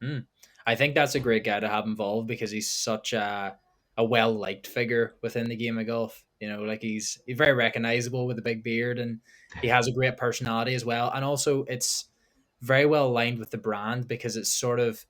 Mm. I think that's a great guy to have involved because he's such a well liked figure within the game of golf. You know, like he's very recognizable with a big beard, and he has a great personality as well. And also, it's very well aligned with the brand because it's sort of,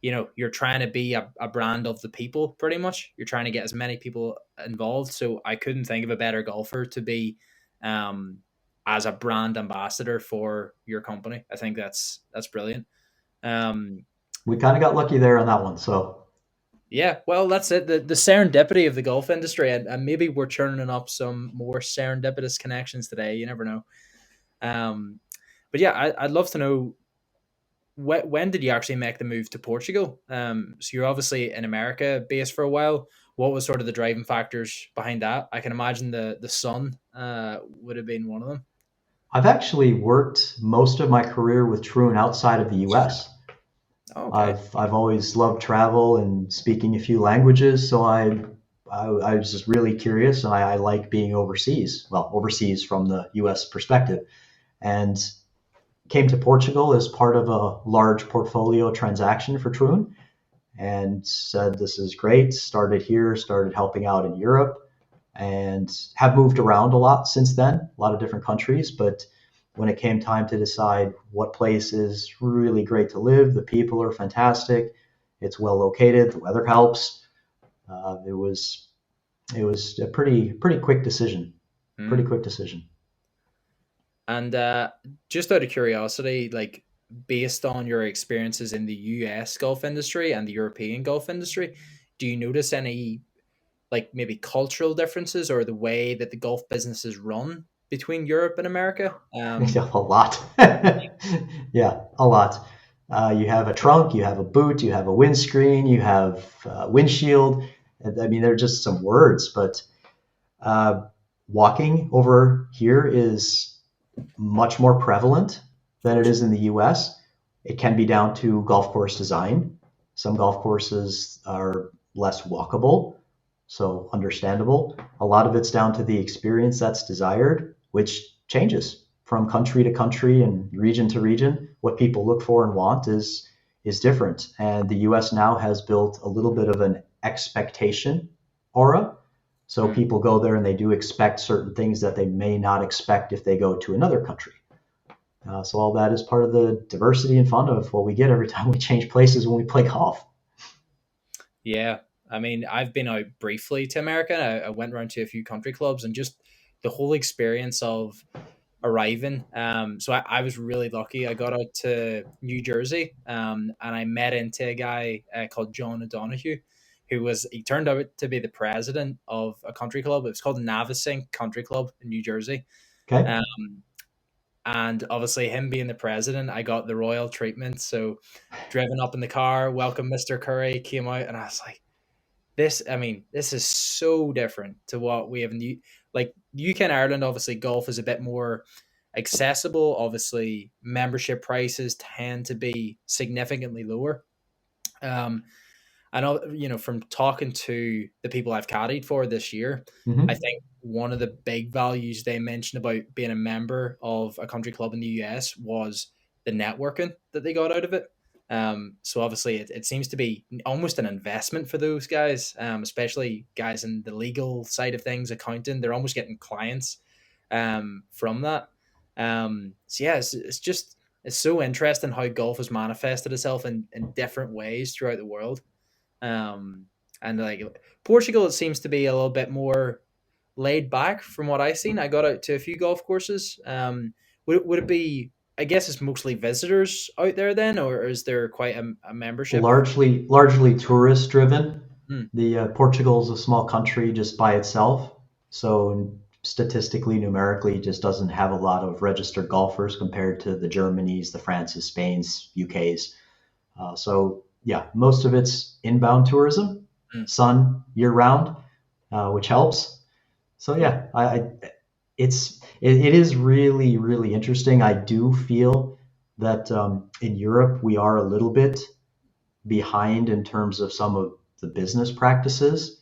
you know, you're trying to be a brand of the people pretty much. You're trying to get as many people involved. So I couldn't think of a better golfer to be um as a brand ambassador for your company. I think that's brilliant. Um We kind of got lucky there on that one. So yeah, well, that's it. The serendipity of the golf industry, and maybe we're churning up some more serendipitous connections today. You never know. Um, but yeah, I'd love to know when did you actually make the move to Portugal? So you're obviously in America based for a while. What was sort of the driving factors behind that? I can imagine the sun would have been one of them. I've actually worked most of my career with Troon outside of the US. Oh, okay. I've always loved travel and speaking a few languages, so I was just really curious, and I like being overseas. Well, overseas from the U.S. perspective, and came to Portugal as part of a large portfolio transaction for Troon, and said this is great. Started here, started helping out in Europe, and have moved around a lot since then, a lot of different countries. But when it came time to decide what place is really great to live, the people are fantastic, it's well located, the weather helps. It was a pretty quick decision. Pretty Hmm. quick decision. And just out of curiosity, like based on your experiences in the US golf industry and the European golf industry, do you notice any like maybe cultural differences or the way that the golf business is run between Europe and America? A lot. Yeah, a lot. You have a trunk, you have a boot, you have a windscreen, you have windshield. I mean, they're just some words, but uh, walking over here is much more prevalent than it is in the US. It can be down to golf course design. Some golf courses are less walkable, so understandable. A lot of it's down to the experience that's desired, which changes from country to country and region to region. What people look for and want is different. And the US now has built a little bit of an expectation aura. So Mm. people go there and they do expect certain things that they may not expect if they go to another country. So all that is part of the diversity and fun of what we get every time we change places when we play golf. Yeah, I mean, I've been out briefly to America. I went around to a few country clubs and just the whole experience of arriving. So I was really lucky. I got out to New Jersey, and I met into a guy called John O'Donoghue, he turned out to be the president of a country club. It was called Navasink Country Club in New Jersey. Okay. Um, and obviously him being the president, I got the royal treatment. So driven up in the car, welcome Mr. Curry, came out, and I was like, this, I mean, this is so different to what we have in the like UK and Ireland. Obviously, golf is a bit more accessible. Obviously, membership prices tend to be significantly lower. Um, I know, you know, from talking to the people I've caddied for this year, I Mm-hmm. think one of the big values they mentioned about being a member of a country club in the US was the networking that they got out of it. So obviously, it seems to be almost an investment for those guys, especially guys in the legal side of things, accounting. They're almost getting clients from that. So yeah, it's just it's so interesting how golf has manifested itself in different ways throughout the world. Um, and like Portugal, it seems to be a little bit more laid back from what I've seen. I got out to a few golf courses. Would it be? I guess it's mostly visitors out there then, or is there quite a membership? Largely tourist driven. Hmm. The Portugal is a small country just by itself, so statistically, numerically, just doesn't have a lot of registered golfers compared to the Germanys, the Frances, Spains, UKs. So yeah, most of it's inbound tourism, Hmm. sun year round, which helps. So Yeah. yeah, it is really interesting. I do feel that in Europe we are a little bit behind in terms of some of the business practices,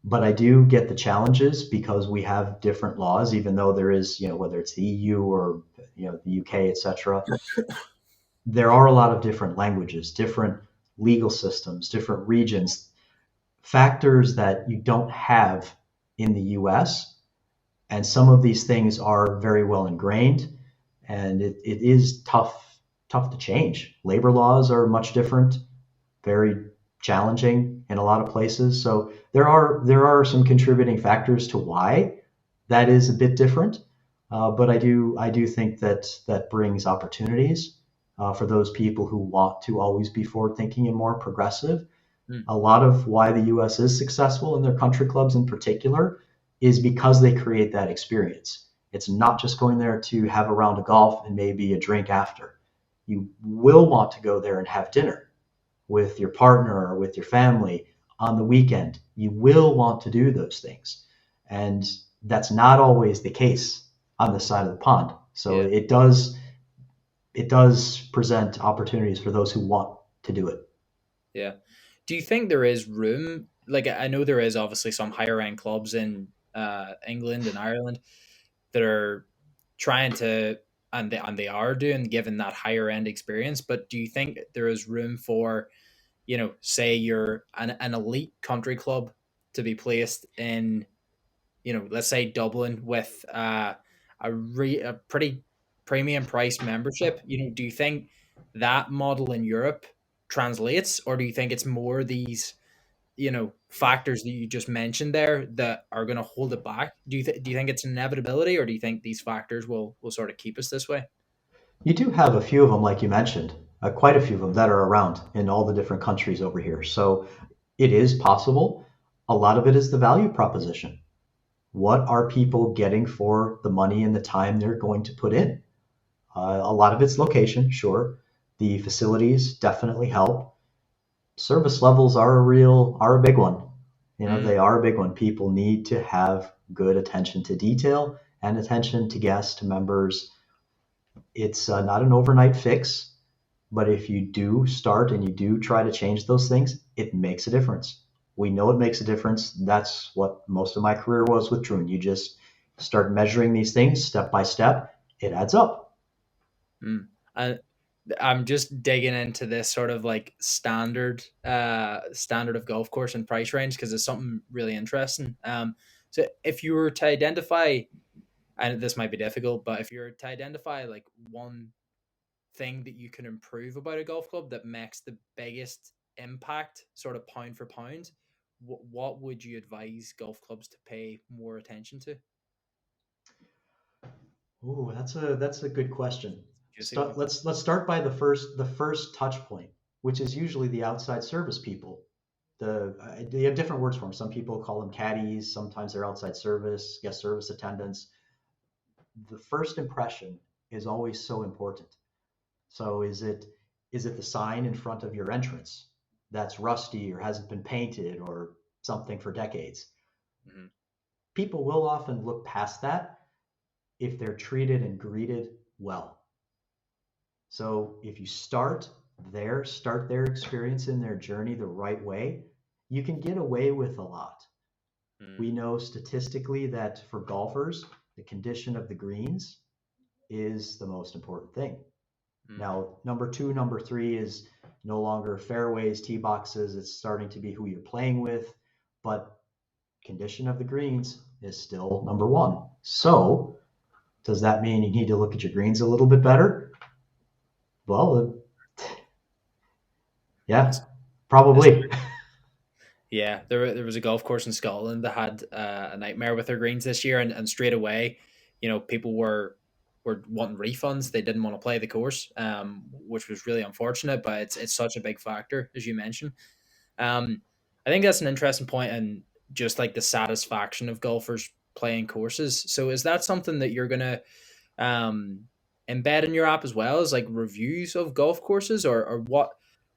but I do get the challenges because we have different laws, even though there is, whether it's the EU or the UK, etc. There are a lot of different languages, different legal systems, different regions, factors that you don't have in the US. And some of these things are very well ingrained, and it is tough to change. Labor laws are much different, very challenging in a lot of places. So there are some contributing factors to why that is a bit different. But I do think that that brings opportunities for those people who want to always be forward thinking and more progressive. Mm. A lot of why the US is successful in their country clubs in particular is because they create that experience. It's not just going there to have a round of golf and maybe a drink after. You will want to go there and have dinner with your partner or with your family on the weekend. You will want to do those things. And that's not always the case on this side of the pond. So Yeah. it does present opportunities for those who want to do it. Yeah. Do you think there is room? Like, I know there is obviously some higher end clubs in England and Ireland that are trying to, and they are doing, given that higher end experience. But do you think there is room for, say you're an elite country club to be placed in, let's say Dublin with a pretty premium price membership? Do you think that model in Europe translates, or do you think it's more these factors that you just mentioned there that are going to hold it back? Do you think it's an inevitability, or do you think these factors will sort of keep us this way? You do have a few of them, like you mentioned, quite a few of them that are around in all the different countries over here. So it is possible. A lot of it is the value proposition. What are people getting for the money and the time they're going to put in? A lot of it's location, sure. The facilities definitely help. Service levels are a big one. Mm, They are a big one. People need to have good attention to detail and attention to guests, to members. It's not an overnight fix, but if you do start and you do try to change those things, it makes a difference. We know it makes a difference. That's what most of my career was with Troon. You just start measuring these things step by step. It adds up. mm. I, I'm just digging into this sort of like standard of golf course and price range because it's something really interesting. So if you were to identify, and this might be difficult, but if you were to identify like one thing that you can improve about a golf club that makes the biggest impact, sort of pound for pound, what would you advise golf clubs to pay more attention to? Ooh, that's a good question. Juicy one. Let's start by the first touch point, which is usually the outside service people. They have different words for them. Some people call them caddies. Sometimes they're outside service, guest service attendants. The first impression is always so important. So is it the sign in front of your entrance that's rusty or hasn't been painted or something for decades? Mm-hmm. People will often look past that if they're treated and greeted well. So if you start their experience in their journey the right way, you can get away with a lot. We know statistically that for golfers, the condition of the greens is the most important thing. Mm-hmm. Now, number two, number three is no longer fairways, tee boxes. It's starting to be who you're playing with, but condition of the greens is still number one. So, does that mean you need to look at your greens a little bit better? Well, yeah, It's, it's probably. Yeah, there was a golf course in Scotland that had a nightmare with their greens this year, and straight away, people were wanting refunds. They didn't want to play the course, which was really unfortunate. But it's such a big factor, as you mentioned. Um, I think that's an interesting point, and just like the satisfaction of golfers playing courses. So, is that something that you're gonna um, embed in your app as well, as like reviews of golf courses, or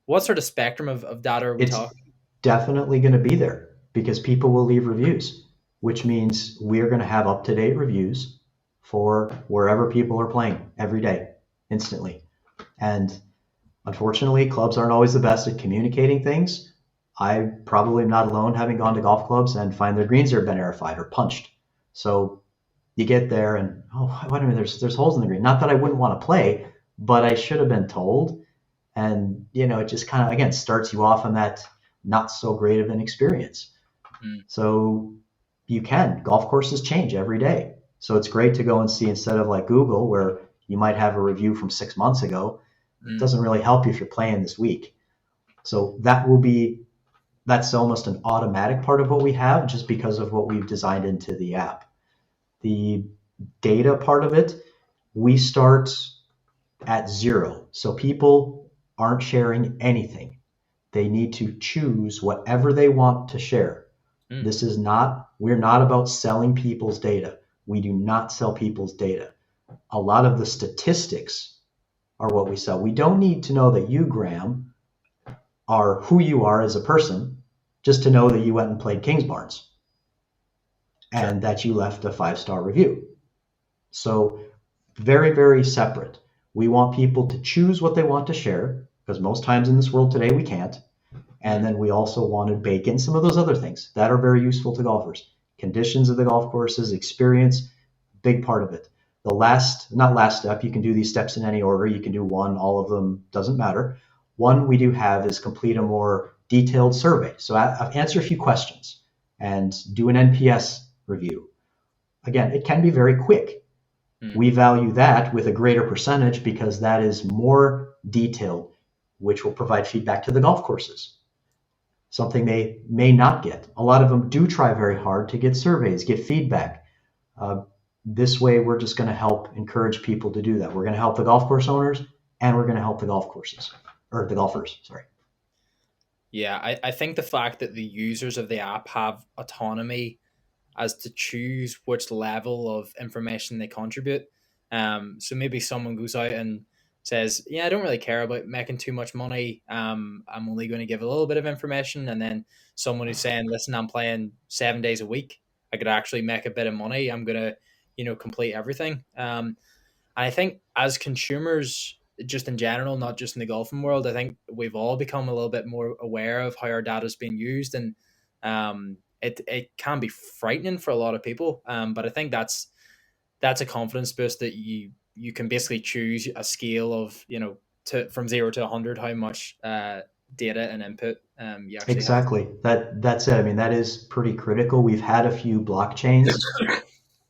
what sort of spectrum of data are we It's talking? definitely going to be there because people will leave reviews, which means we're going to have up to date reviews for wherever people are playing every day, instantly. And unfortunately, clubs aren't always the best at communicating things. I probably am not alone having gone to golf clubs and find their greens are been aerified or punched. So you get there and, oh, wait a minute, there's holes in the green. Not that I wouldn't want to play, but I should have been told. And, it just kind of, again, starts you off on that not so great of an experience. Mm, So golf courses change every day. So it's great to go and see instead of like Google, where you might have a review from 6 months ago. It mm, doesn't really help you if you're playing this week. So that's almost an automatic part of what we have just because of what we've designed into the app. The data part of it, we start at zero. So people aren't sharing anything. They need to choose whatever they want to share. mm. We're not about selling people's data. We do not sell people's data. A lot of the statistics are what we sell. We don't need to know that you, Graham, are who you are as a person, just to know that you went and played Kingsbarns Sure. and that you left a 5-star review. So very, very separate. We want people to choose what they want to share because most times in this world today we can't. And Mm, then we also want to bake in some of those other things that are very useful to golfers. Conditions of the golf courses, experience, big part of it. The not last step, you can do these steps in any order. You can do one, all of them, doesn't matter. One we do have is complete a more detailed survey. So answer a few questions and do an NPS review. Again, it can be very quick. mm. We value that with a greater percentage because that is more detailed, which will provide feedback to the golf courses, something they may not get. A lot of them do try very hard to get surveys, get feedback. Uh, this way, we're just going to help encourage people to do that. We're going to help the golf course owners and we're going to help the golf courses or the golfers. Sorry. Yeah, I think the fact that the users of the app have autonomy as to choose which level of information they contribute. So maybe someone goes out and says, "Yeah, I don't really care about making too much money. I'm only going to give a little bit of information." And then someone who's saying, "Listen, I'm playing 7 days a week. I could actually make a bit of money. I'm gonna, complete everything." And I think as consumers, just in general, not just in the golfing world, I think we've all become a little bit more aware of how our data is being used, and it can be frightening for a lot of people. But I think that's a confidence boost that you can basically choose a scale of to from 0 to 100 how much data and input you actually have. Exactly. That's it. I mean, that is pretty critical. We've had a few blockchains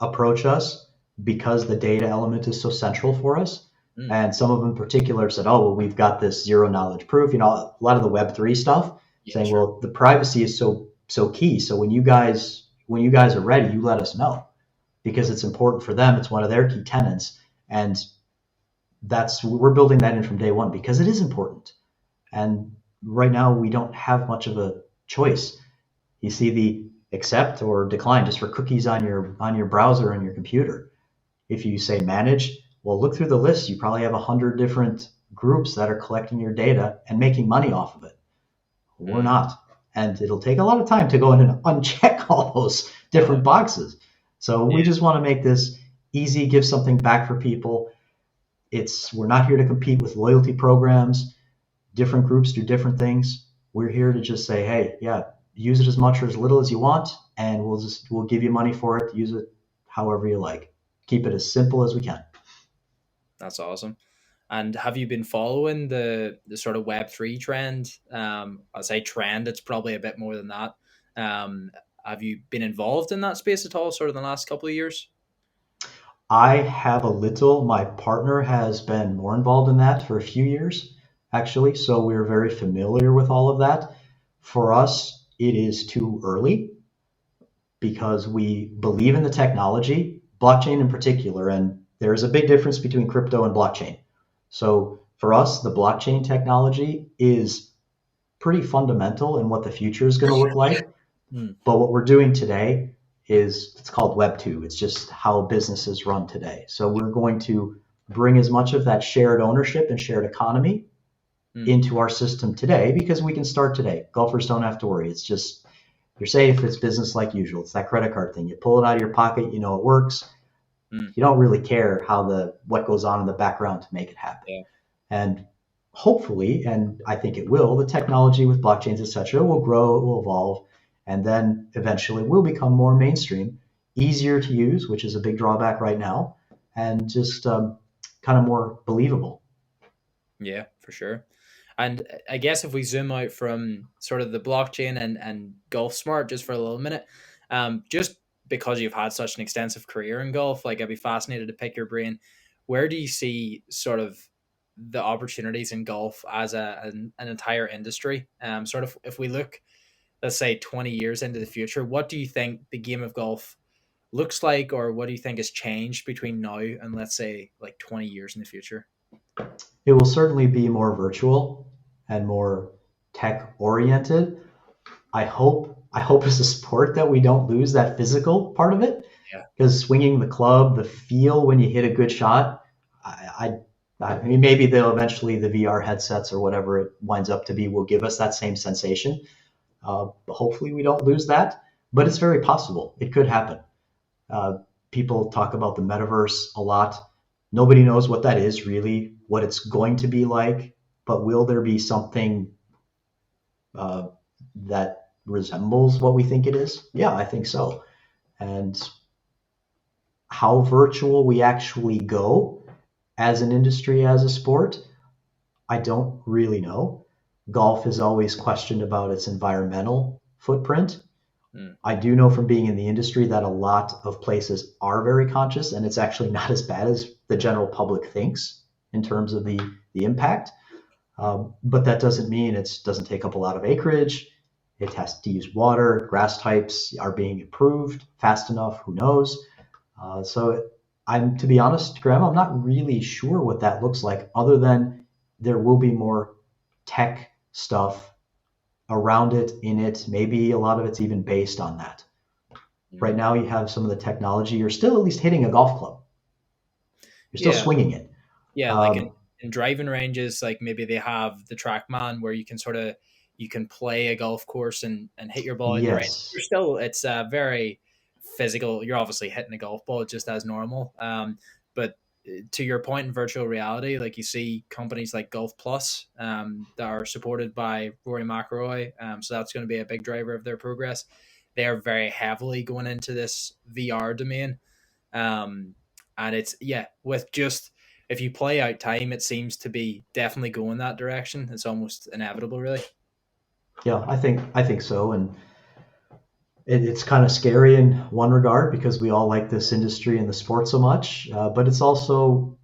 approach us because the data element is so central for us. Mm, And some of them in particular said, oh, well, we've got this zero knowledge proof, a lot of the Web3 stuff yeah, saying, sure. well, the privacy is so key. So when you guys are ready, you let us know because it's important for them. It's one of their key tenants. And we're building that in from day one because it is important. And right now we don't have much of a choice. You see the accept or decline just for cookies on your browser on your computer. If you say manage, well, look through the list. You probably have 100 different groups that are collecting your data and making money off of it. We're Mm, not. And it'll take a lot of time to go in and uncheck all those different boxes. So we yeah, just want to make this easy, give something back for people. We're not here to compete with loyalty programs. Different groups do different things. We're here to just say, hey, yeah, use it as much or as little as you want, and we'll give you money for it. Use it however you like. Keep it as simple as we can. that's awesome. And have you been following the sort of Web3 trend? I say trend, it's probably a bit more than that. Um, have you been involved in that space at all, sort of the last couple of years? I have a little. My partner has been more involved in that for a few years, actually. So we're very familiar with all of that. For us, it is too early because we believe in the technology, blockchain in particular, and there is a big difference between crypto and blockchain. So for us, the blockchain technology is pretty fundamental in what the future is going to look like. Hmm. But what we're doing today is it's called Web 2. It's just how businesses run today. So we're going to bring as much of that shared ownership and shared economy Hmm. into our system today because we can start today. Golfers don't have to worry. It's just you're safe. It's business like usual. It's that credit card thing. You pull it out of your pocket, you know it works. Hmm. You don't really care what goes on in the background to make it happen. Yeah. And hopefully, and I think it will, the technology with blockchains, etc., will grow, it will evolve, and then eventually will become more mainstream, easier to use, which is a big drawback right now, and just kind of more believable. Yeah, for sure. And I guess if we zoom out from sort of the blockchain and GolfSMART just for a little minute, just because you've had such an extensive career in golf, like I'd be fascinated to pick your brain. Where do you see sort of the opportunities in golf as an entire industry? Sort of if we look, let's say 20 years into the future, what do you think the game of golf looks like, or what do you think has changed between now and let's say like 20 years in the future? It will certainly be more virtual and more tech oriented. I hope as a sport that we don't lose that physical part of it, Yeah. because swinging the club, the feel when you hit a good shot, I mean, maybe they'll eventually the VR headsets or whatever it winds up to be will give us that same sensation. But hopefully we don't lose that, but it's very possible. It could happen. Uh, People talk about the metaverse a lot. Nobody knows what that is really, what it's going to be like, but will there be something uh, that resembles what we think it is? Yeah, I think so. And how virtual we actually go as an industry, as a sport, I don't really know. Golf is always questioned about its environmental footprint. Mm. I do know from being in the industry that a lot of places are very conscious, and it's actually not as bad as the general public thinks in terms of the impact. But that doesn't mean it doesn't take up a lot of acreage. It has to use water. Grass types are being improved fast enough. Who knows? So I'm, to be honest, Graham, I'm not really sure what that looks like, other than there will be more tech stuff around it, in it. Maybe a lot of it's even based on that. Right Mm. now, you have some of the technology. You're still at least hitting a golf club. You're still Yeah. swinging it. Yeah, like Um, in driving ranges, like maybe they have the TrackMan where you can sort of you can play a golf course and hit your ball in the range. You're yes. still it's very physical. You're obviously hitting a golf ball just as normal. But to your point in virtual reality, like you see companies like Golf Plus that are supported by Rory McIlroy, so that's going to be a big driver of their progress. They are very heavily going into this VR domain, and it's yeah, with just if you play out time, it seems to be definitely going that direction. It's almost inevitable, really. Yeah, I think so. And it's kind of scary in one regard because we all like this industry and the sport so much, but it's also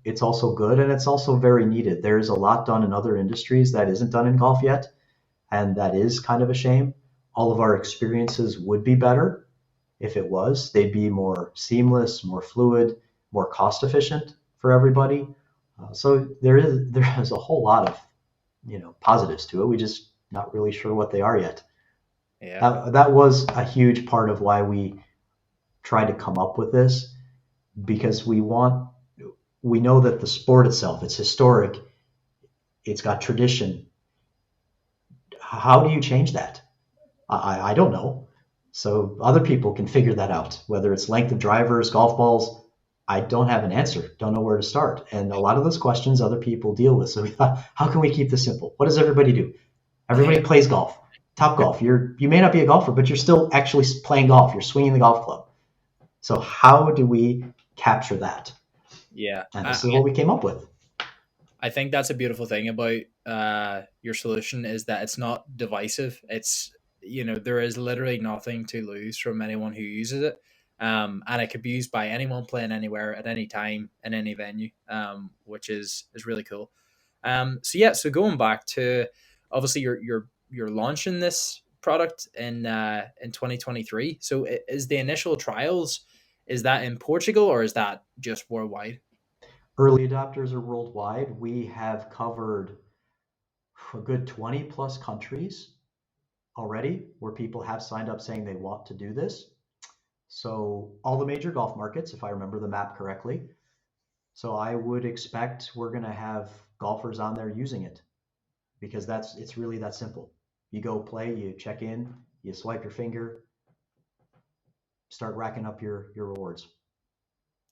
good, and it's also very needed. There's a lot done in other industries that isn't done in golf yet, and that is kind of a shame. All of our experiences would be better if it was. They'd be more seamless, more fluid, more cost efficient for everybody. So there is a whole lot of positives to it. We just not really sure what they are yet. Yeah. That was a huge part of why we tried to come up with this, because we know that the sport itself, it's historic, it's got tradition. How do you change that? I don't know. So other people can figure that out, whether it's length of drivers, golf balls. I don't have an answer, don't know where to start. And a lot of those questions other people deal with. So we thought, how can we keep this simple? What does everybody do? Everybody Yeah. plays golf. Top golf. You may not be a golfer, but you're still actually playing golf. You're swinging the golf club. So how do we capture that? Yeah. And this is what we came up with. I think that's a beautiful thing about your solution is that it's not divisive. It's there is literally nothing to lose from anyone who uses it, and it could be used by anyone playing anywhere at any time in any venue, which is really cool. So yeah, so going back to obviously you're launching this product in 2023. So is the initial trials, is that in Portugal or is that just worldwide? Early adopters are worldwide. We have covered a good 20 plus countries already where people have signed up saying they want to do this. So all the major golf markets, if I remember the map correctly. So I would expect we're going to have golfers on there using it, because it's really that simple. You go play, you check in, you swipe your finger, start racking up your rewards.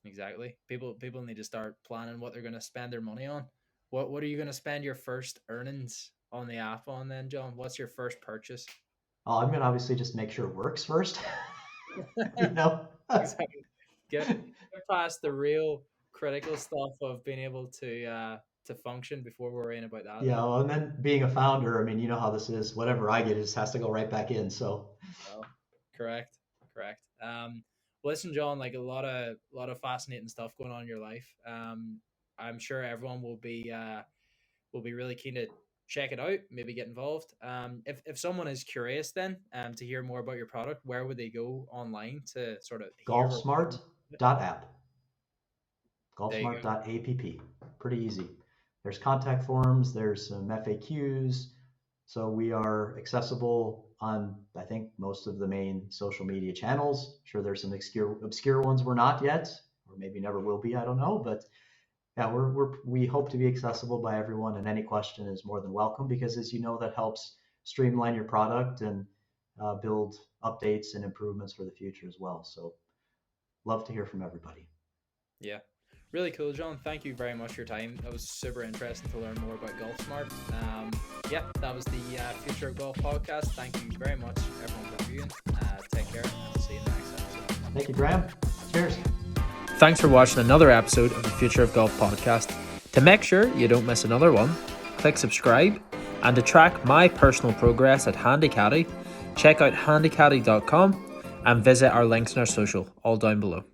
Exactly. People need to start planning what they're going to spend their money on. What are you going to spend your first earnings on the app on then, John? What's your first purchase? I'm going to obviously just make sure it works first. you know, Exactly. Get past the real critical stuff of being able to to function before we're worrying about that. Yeah, well, and then being a founder, I mean, you know how this is. Whatever I get, it just has to go right back in. So, Well, correct, correct. Listen, John, like a lot of fascinating stuff going on in your life. I'm sure everyone will be really keen to check it out, maybe get involved. If someone is curious, then to hear more about your product, where would they go online to sort of hear or golfsmart.app, there you go. golfsmart.app. Pretty easy. There's contact forms, there's some FAQs. So we are accessible on, I think, most of the main social media channels. Sure, there's some obscure ones we're not yet, or maybe never will be. I don't know, but yeah, we hope to be accessible by everyone, and any question is more than welcome because, as you know, that helps streamline your product and build updates and improvements for the future as well. So, love to hear from everybody. Yeah. Really cool, John. Thank you very much for your time. That was super interesting to learn more about GolfSmart. Yeah, that was the Future of Golf podcast. Thank you very much, everyone, for viewing. Take care. I'll see you in the next episode. Thank you, Graham. Cheers. Thanks for watching another episode of the Future of Golf podcast. To make sure you don't miss another one, click subscribe, and to track my personal progress at HandyCaddy, check out handycaddy.com and visit our links in our social, all down below.